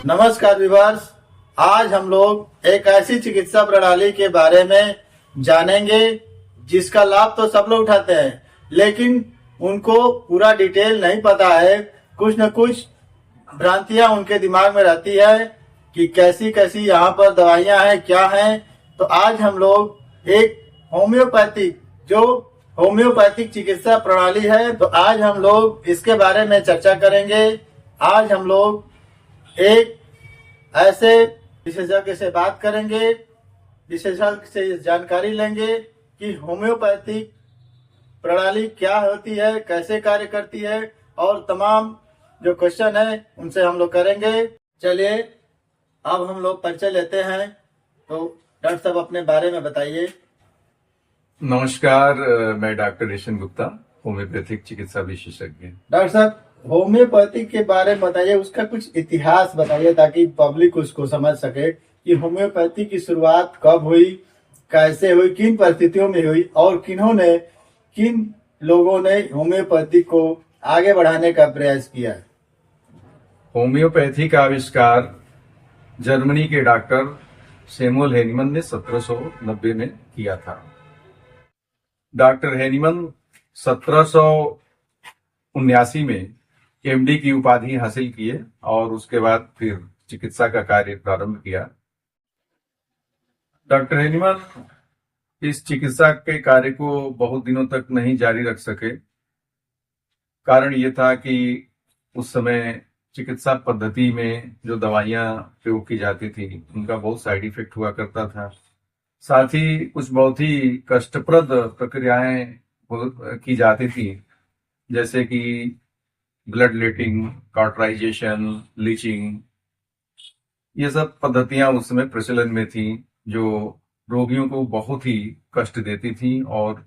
नमस्कार विवर्स। आज हम लोग एक ऐसी चिकित्सा प्रणाली के बारे में जानेंगे जिसका लाभ तो सब लोग उठाते हैं, लेकिन उनको पूरा डिटेल नहीं पता है। कुछ न कुछ भ्रांतियां उनके दिमाग में रहती है कि कैसी कैसी यहाँ पर दवाइयां हैं, क्या हैं। तो आज हम लोग एक होम्योपैथिक चिकित्सा प्रणाली है, तो आज हम लोग इसके बारे में चर्चा करेंगे। आज हम लोग एक ऐसे विशेषज्ञ से बात करेंगे, विशेषज्ञ से जानकारी लेंगे कि होम्योपैथिक प्रणाली क्या होती है, कैसे कार्य करती है, और तमाम जो क्वेश्चन है उनसे हम लोग करेंगे। चलिए अब हम लोग परिचय लेते हैं। तो डॉक्टर साहब अपने बारे में बताइए। नमस्कार, मैं डॉक्टर रेशन गुप्ता, होम्योपैथिक चिकित्सा विशेषज्ञ। डॉक्टर साहब होम्योपैथिक के बारे में बताइए, उसका कुछ इतिहास बताइए ताकि पब्लिक उसको समझ सके कि होम्योपैथी की शुरुआत कब हुई, कैसे हुई, किन परिस्थितियों में हुई, और किन लोगों ने होम्योपैथी को आगे बढ़ाने का प्रयास किया है। होम्योपैथी का आविष्कार जर्मनी के डॉक्टर सैमुअल हैनीमन ने 1790 में किया था। डॉक्टर हैनीमन 1779 में एमडी की उपाधि हासिल किए और उसके बाद फिर चिकित्सा का कार्य प्रारंभ किया। डॉक्टर हैनीमन इस चिकित्सा के कार्य को बहुत दिनों तक नहीं जारी रख सके। कारण ये था कि उस समय चिकित्सा पद्धति में जो दवाइयां प्रयोग की जाती थी उनका बहुत साइड इफेक्ट हुआ करता था। साथ ही कुछ बहुत ही कष्टप्रद प्रक्रियाएं की जाती थी, जैसे कि ब्लड लेटिंग, कॉटराइजेशन, लीचिंग। ये सब पद्धतियां उस समय प्रचलन में थी जो रोगियों को बहुत ही कष्ट देती थी और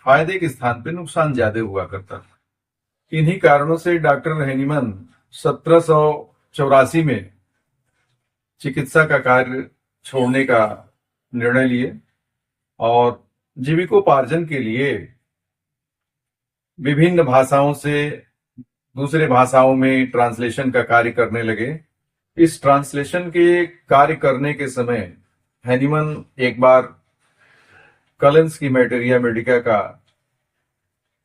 फायदे के स्थान पर नुकसान ज्यादा हुआ करता था। इन्हीं कारणों से डॉक्टर हैनीमन 1784 में चिकित्सा का कार्य छोड़ने का निर्णय लिए और जीविकोपार्जन के लिए विभिन्न भाषाओं से दूसरे भाषाओं में ट्रांसलेशन का कार्य करने लगे। इस ट्रांसलेशन के कार्य करने के समय हैनीमन एक बार कलेंस की मैटेरिया मेडिका का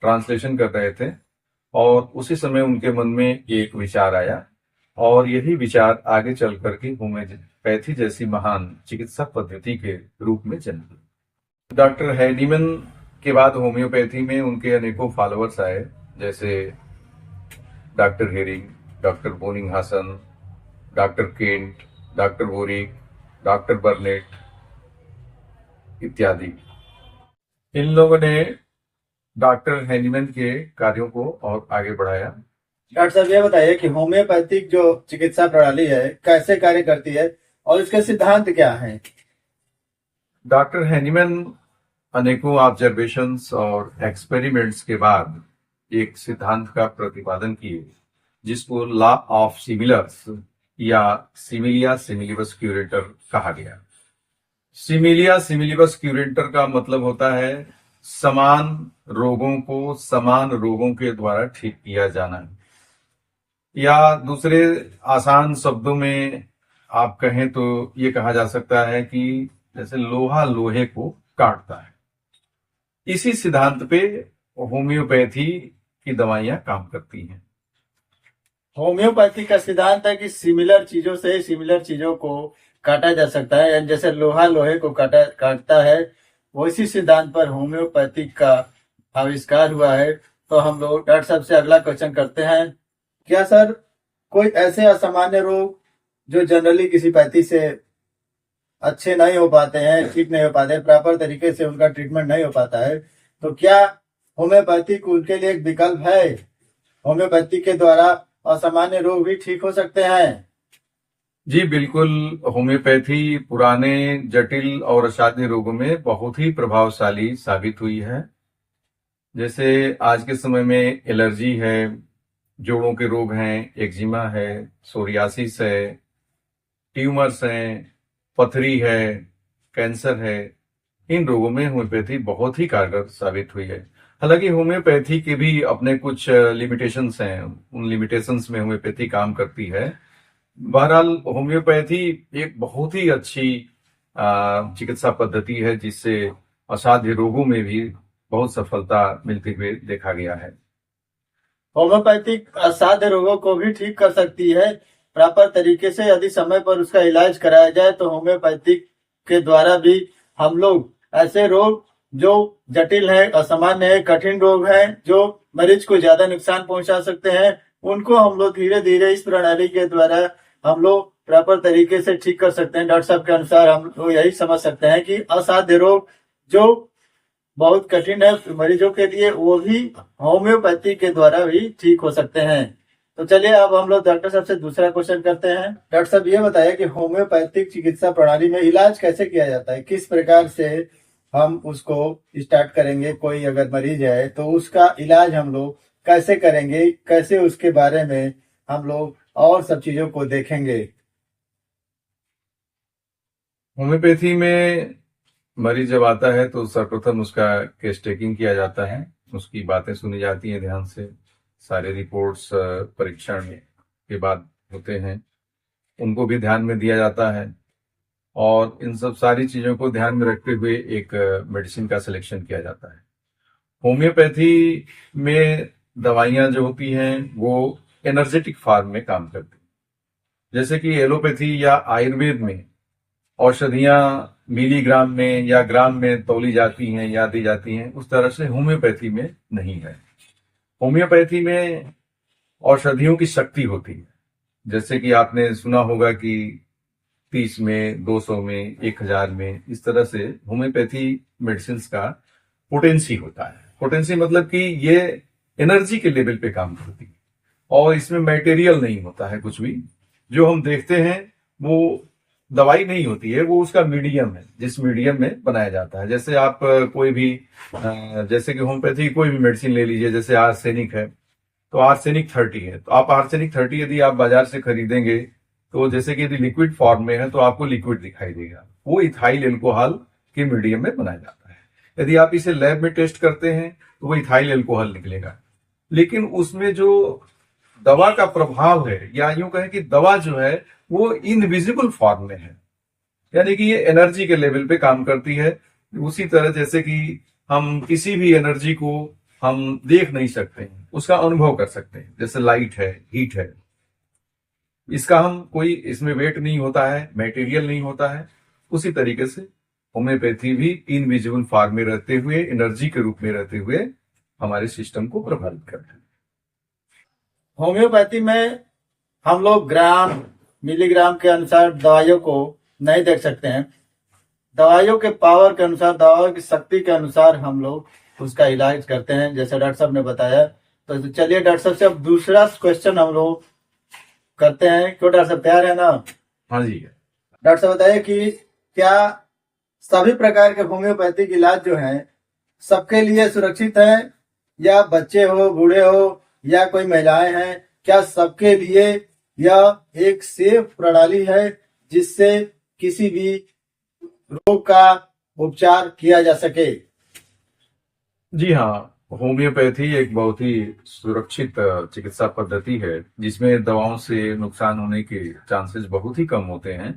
ट्रांसलेशन कर रहे थे और उसी समय उनके मन में एक विचार आया और यही विचार आगे चल करके होम्योपैथी जैसी महान चिकित्सा पद्धति के रूप में जन्मी। डॉक्टर हैनीमन के बाद होम्योपैथी में उनके अनेकों फॉलोअर्स आए, जैसे doctor Hering, doctor Boenninghausen, doctor Kent, doctor Boericke, doctor Burnett इत्यादि। इन लोगों ने डॉक्टर हैनीमन के कार्यों को और आगे बढ़ाया। डॉक्टर साहब ये बताइए कि होम्योपैथिक जो चिकित्सा प्रणाली है कैसे कार्य करती है और इसके सिद्धांत क्या हैं। डॉक्टर हैनीमन अनेकों ऑब्जर्वेशंस और एक्सपेरिमेंट्स के बाद एक सिद्धांत का प्रतिपादन किए जिसको लॉ ऑफ सिमिलर्स या सिमिलिया सिमिलिबस क्यूरेटर कहा गया। सिमिलिया सिमिलिबस क्यूरेटर का मतलब होता है समान रोगों को समान रोगों के द्वारा ठीक किया जाना, या दूसरे आसान शब्दों में आप कहें तो ये कहा जा सकता है कि जैसे लोहा लोहे को काटता है। इसी सिद्धांत पे होम्योपैथी की दवाइयां काम करती हैं। होम्योपैथी का सिद्धांत है कि सिमिलर चीजों से सिमिलर चीजों को काटा जा सकता है, यानी जैसे लोहा लोहे को काटता है, वैसी सिद्धांत पर होम्योपैथिक का आविष्कार हुआ है। तो हम लोग डॉक्टर साहब से अगला क्वेश्चन करते हैं। क्या सर कोई ऐसे असामान्य रोग जो जनरली किसी पैथी से अच्छे नहीं हो पाते हैं, ठीक नहीं हो पाते, प्रॉपर तरीके से उनका ट्रीटमेंट नहीं हो पाता है, तो क्या होम्योपैथिक उनके लिए एक विकल्प है? होम्योपैथी के द्वारा असामान्य रोग भी ठीक हो सकते हैं? जी बिल्कुल, होम्योपैथी पुराने जटिल और असाध्य रोगों में बहुत ही प्रभावशाली साबित हुई है। जैसे आज के समय में एलर्जी है, जोड़ों के रोग हैं, एक्जिमा है, सोरियासिस है, ट्यूमर्स हैं, पथरी है, कैंसर है। इन रोगों में होम्योपैथी बहुत ही कारगर साबित हुई है। हालांकि होम्योपैथी के भी अपने कुछ लिमिटेशंस हैं, उन लिमिटेशंस में होम्योपैथी काम करती है। बहरहाल होम्योपैथी एक बहुत ही अच्छी चिकित्सा पद्धति है जिससे असाध्य रोगों में भी बहुत सफलता मिलते हुए देखा गया है। होम्योपैथिक असाध्य रोगों को भी ठीक कर सकती है प्रॉपर तरीके से। यदि समय पर उसका इलाज कराया जाए तो होम्योपैथिक के द्वारा भी हम लोग ऐसे रोग जो जटिल है, असामान्य है, कठिन रोग है, जो मरीज को ज्यादा नुकसान पहुंचा सकते हैं, उनको हम लोग धीरे धीरे इस प्रणाली के द्वारा हम लोग प्रॉपर तरीके से ठीक कर सकते हैं। डॉक्टर साहब के अनुसार हम लोग यही समझ सकते हैं कि असाध्य रोग जो बहुत कठिन है मरीजों के लिए, वो भी होम्योपैथी के द्वारा भी ठीक हो सकते हैं। तो चलिए अब हम लोग डॉक्टर साहब से दूसरा क्वेश्चन करते हैं। डॉक्टर साहब ये बताइए कि होम्योपैथिक चिकित्सा प्रणाली में इलाज कैसे किया जाता है, किस प्रकार से हम उसको स्टार्ट करेंगे। कोई अगर मरीज है तो उसका इलाज हम लोग कैसे करेंगे, कैसे उसके बारे में हम लोग और सब चीजों को देखेंगे। होम्योपैथी में मरीज जब आता है तो सर्वप्रथम उसका केस टेकिंग किया जाता है, उसकी बातें सुनी जाती हैं ध्यान से, सारे रिपोर्ट्स परीक्षण के बाद होते हैं, उनको भी ध्यान में दिया जाता है और इन सब सारी चीजों को ध्यान में रखते हुए एक मेडिसिन का सिलेक्शन किया जाता है। होम्योपैथी में दवाइयां जो होती हैं वो एनर्जेटिक फॉर्म में काम करती हैं। जैसे कि एलोपैथी या आयुर्वेद में औषधियां मिलीग्राम में या ग्राम में तौली जाती हैं या दी जाती हैं, उस तरह से होम्योपैथी में नहीं है। होम्योपैथी में औषधियों की शक्ति होती है। जैसे कि आपने सुना होगा कि 30 में, 200 में, 1000 में, इस तरह से होम्योपैथी मेडिसिन का पोटेंसी होता है। पोटेंसी मतलब कि ये एनर्जी के लेवल पे काम करती है और इसमें मटेरियल नहीं होता है कुछ भी। जो हम देखते हैं वो दवाई नहीं होती है, वो उसका मीडियम है जिस मीडियम में बनाया जाता है। जैसे आप कोई भी जैसे कि होम्योपैथी कोई भी मेडिसिन ले लीजिए, जैसे आर्सेनिक है तो आर्सेनिक 30 है, तो आप आर्सेनिक 30 यदि आप बाजार से खरीदेंगे तो जैसे कि यदि लिक्विड फॉर्म में है तो आपको लिक्विड दिखाई देगा, वो इथाइल एल्कोहल के मीडियम में बनाया जाता है। यदि आप इसे लैब में टेस्ट करते हैं तो वो इथाइल एल्कोहल निकलेगा, लेकिन उसमें जो दवा का प्रभाव है या यूं कहें कि दवा जो है वो इनविजिबल फॉर्म में है, यानी कि ये एनर्जी के लेवल पे काम करती है। उसी तरह जैसे कि हम किसी भी एनर्जी को हम देख नहीं सकते हैं, उसका अनुभव कर सकते हैं। जैसे लाइट है, हीट है, इसका हम कोई इसमें वेट नहीं होता है, मटेरियल नहीं होता है। उसी तरीके से होम्योपैथी भी इनविजिबल फॉर्म में रहते हुए, एनर्जी के रूप में रहते हुए हमारे सिस्टम को प्रभावित करते हैं। होम्योपैथी में हम लोग ग्राम मिलीग्राम के अनुसार दवाइयों को नहीं देख सकते हैं। दवाइयों के पावर के अनुसार, दवाइयों की शक्ति के अनुसार हम लोग उसका इलाज करते हैं, जैसे डॉक्टर साहब ने बताया। तो चलिए डॉक्टर साहब से अब दूसरा क्वेश्चन हम लोग करते हैं। क्यों डॉक्टर साहब, तैयार है ना? हाँ जी। डॉक्टर साहब बताइए कि क्या सभी प्रकार के होम्योपैथिक इलाज जो हैं सबके लिए सुरक्षित है, या बच्चे हो, बूढ़े हो या कोई महिलाएं हैं, क्या सबके लिए यह एक सेफ प्रणाली है जिससे किसी भी रोग का उपचार किया जा सके? जी हाँ, होम्योपैथी एक बहुत ही सुरक्षित चिकित्सा पद्धति है जिसमें दवाओं से नुकसान होने के चांसेस बहुत ही कम होते हैं।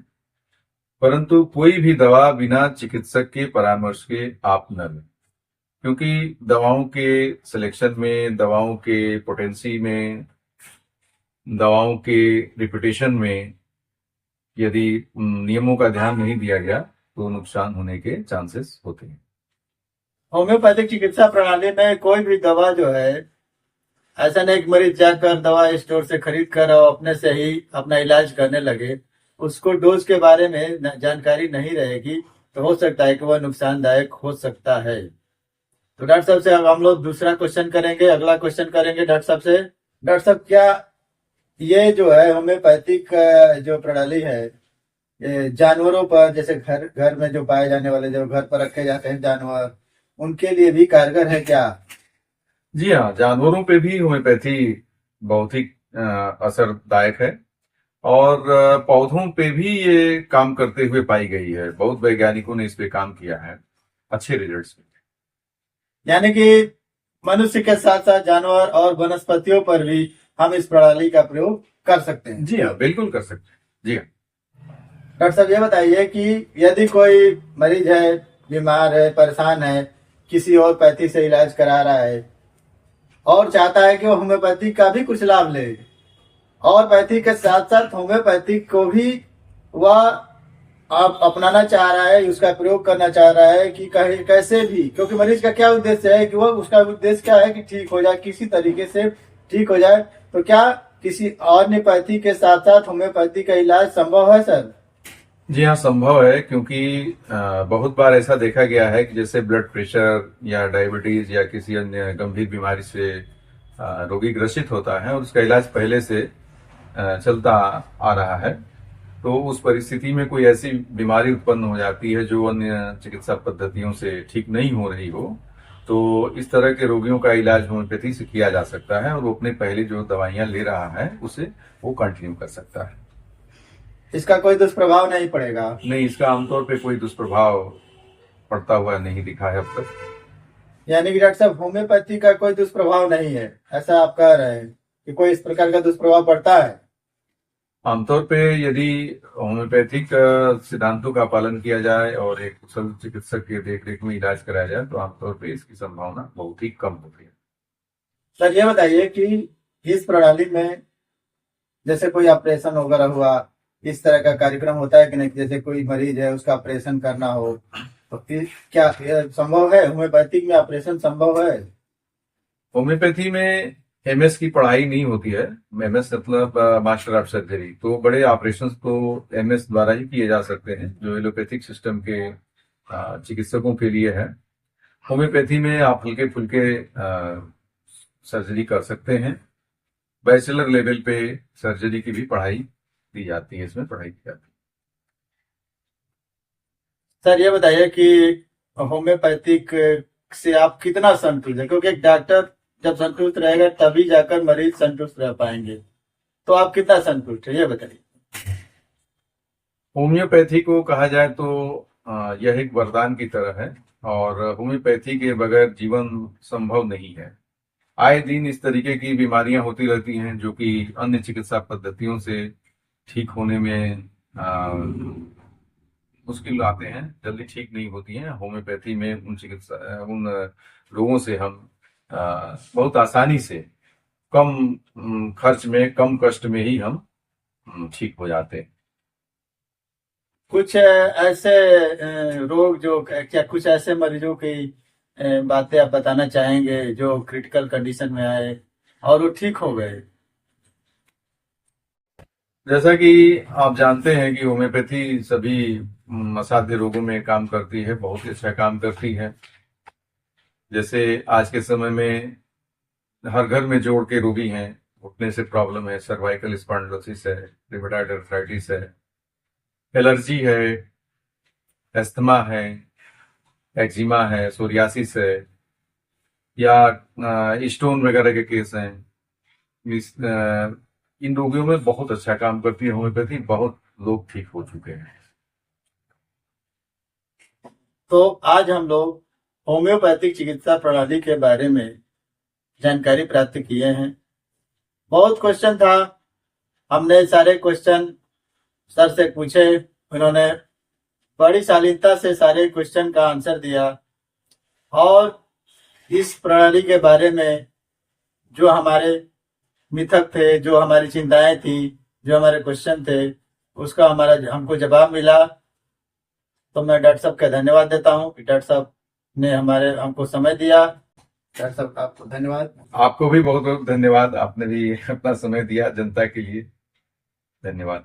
परंतु कोई भी दवा बिना चिकित्सक के परामर्श के आप न लें, क्योंकि दवाओं के सिलेक्शन में, दवाओं के पोटेंसी में, दवाओं के रिपुटेशन में यदि नियमों का ध्यान नहीं दिया गया तो नुकसान होने के चांसेस होते हैं। होम्योपैथिक चिकित्सा प्रणाली में कोई भी दवा जो है, ऐसा नहीं कि मरीज जाकर दवा स्टोर से खरीद कर और अपने से ही अपना इलाज करने लगे, उसको डोज के बारे में जानकारी नहीं रहेगी तो हो सकता है कि वह नुकसानदायक हो सकता है। तो डॉक्टर साहब से अब हम लोग दूसरा क्वेश्चन करेंगे, अगला क्वेश्चन करेंगे डॉक्टर साहब से। डॉक्टर साहब, क्या ये जो है होम्योपैथिक जो प्रणाली है, ये जानवरों पर, जैसे घर घर में जो पाए जाने वाले, जो घर पर रखे जाते हैं जानवर, उनके लिए भी कारगर है क्या? जी हाँ, जानवरों पे भी होम्योपैथी बहुत ही असरदायक है और पौधों पे भी ये काम करते हुए पाई गई है। बहुत वैज्ञानिकों ने इस पे काम किया है, अच्छे रिजल्ट्स मिले। यानी कि मनुष्य के साथ साथ जानवर और वनस्पतियों पर भी हम इस प्रणाली का प्रयोग कर सकते हैं। जी हाँ, बिल्कुल कर सकते हैं। जी हाँ। डॉक्टर साहब ये बताइए कि यदि कोई मरीज है, बीमार है, परेशान है, किसी और पैथी से इलाज करा रहा है और चाहता है कि वो होम्योपैथी का भी कुछ लाभ ले, और पैथी के साथ साथ होम्योपैथी को भी वह आप अपनाना चाह रहा है, उसका प्रयोग करना चाह रहा है कि कहीं कैसे भी, क्योंकि मरीज का क्या उद्देश्य है कि वह, उसका उद्देश्य क्या है कि ठीक हो जाए, किसी तरीके से ठीक हो जाए। तो क्या किसी और पैथी के साथ साथ होम्योपैथी का इलाज संभव है सर? जी हाँ, संभव है, क्योंकि बहुत बार ऐसा देखा गया है कि जैसे ब्लड प्रेशर या डायबिटीज या किसी अन्य गंभीर बीमारी से रोगी ग्रसित होता है और उसका इलाज पहले से चलता आ रहा है, तो उस परिस्थिति में कोई ऐसी बीमारी उत्पन्न हो जाती है जो अन्य चिकित्सा पद्धतियों से ठीक नहीं हो रही हो, तो इस तरह के रोगियों का इलाज होम्योपैथी से किया जा सकता है और वो अपने पहले जो दवाइयां ले रहा है उसे वो कंटिन्यू कर सकता है। इसका कोई दुष्प्रभाव नहीं पड़ेगा? नहीं, इसका आमतौर पे कोई दुष्प्रभाव पड़ता हुआ नहीं दिखा है अब तक। यानी कि डॉक्टर साहब होम्योपैथी का कोई दुष्प्रभाव नहीं है, ऐसा आप कह रहे हैं कि कोई इस प्रकार का दुष्प्रभाव पड़ता है? आमतौर पे यदि होम्योपैथिक सिद्धांतों का पालन किया जाए और एक कुशल चिकित्सक के देखरेख में इलाज कराया जाए तो आमतौर पे इसकी संभावना बहुत ही कम होती है। सर ये बताइए कि इस प्रणाली में जैसे कोई ऑपरेशन वगैरह हुआ, इस तरह का कार्यक्रम होता है कि नहीं? जैसे कोई मरीज है, उसका ऑपरेशन करना हो, तो क्या यह संभव है? होम्योपैथिक में ऑपरेशन संभव है? होम्योपैथी में एमएस की पढ़ाई नहीं होती है। एमएस मतलब मास्टर ऑफ सर्जरी, तो बड़े ऑपरेशंस तो एमएस द्वारा ही किए जा सकते हैं, जो एलोपैथिक सिस्टम के चिकित्सकों के लिए है। होम्योपैथी में आप हल्के फुल्के सर्जरी कर सकते हैं। बैचलर लेवल पे सर्जरी की भी पढ़ाई दी जाती है, इसमें पढ़ाई की जाती है। सर ये बताइए कि होम्योपैथिक से आप कितना संतुष्ट है? क्योंकि एक डॉक्टर जब संतुष्ट रहेगा तभी जाकर मरीज संतुष्ट रह पाएंगे, तो आप कितना संतुष्ट है ये बताइए। होम्योपैथी को कहा जाए तो यह एक वरदान की तरह है और होम्योपैथी के बगैर जीवन संभव नहीं है। आए दिन इस तरीके की बीमारियां होती रहती हैं जो कि अन्य चिकित्सा पद्धतियों से ठीक होने में मुश्किल आते हैं, जल्दी ठीक नहीं होती हैं। होम्योपैथी में उन रोगों से हम बहुत आसानी से कम खर्च में, कम कष्ट में ही हम ठीक हो जाते हैं। कुछ ऐसे रोग जो, क्या कुछ ऐसे मरीजों की बातें आप बताना चाहेंगे जो क्रिटिकल कंडीशन में आए और वो ठीक हो गए? जैसा कि आप जानते हैं कि होम्योपैथी सभी असाध्य रोगों में काम करती है, बहुत ही अच्छा काम करती है। जैसे आज के समय में हर घर में जोड़ के रोगी हैं, घुटने से प्रॉब्लम है, सर्वाइकल स्पॉन्डिलोसिस है, रिमेटॉइड आर्थराइटिस है, एलर्जी है, एस्थमा है, एक्जिमा है, सोरियासिस है, या स्टोन वगैरह के केस हैं। इन रोगियों में बहुत अच्छा काम करती है होम्योपैथी, बहुत लोग ठीक हो चुके हैं। तो आज हम लोग होम्योपैथिक चिकित्सा प्रणाली के बारे में जानकारी प्राप्त किए हैं। बहुत क्वेश्चन था, हमने सारे क्वेश्चन सर से पूछे, उन्होंने बड़ी शालीनता से सारे क्वेश्चन का आंसर दिया और इस प्रणाली के बारे में जो हमारे मिथक थे, जो हमारी चिंताएं थी, जो हमारे क्वेश्चन थे, उसका हमको जवाब मिला। तो मैं डॉक्टर साहब का धन्यवाद देता हूँ कि डॉक्टर साहब ने हमको समय दिया। डॉक्टर साहब आपको धन्यवाद। आपको भी बहुत बहुत धन्यवाद, आपने भी अपना समय दिया जनता के लिए। धन्यवाद।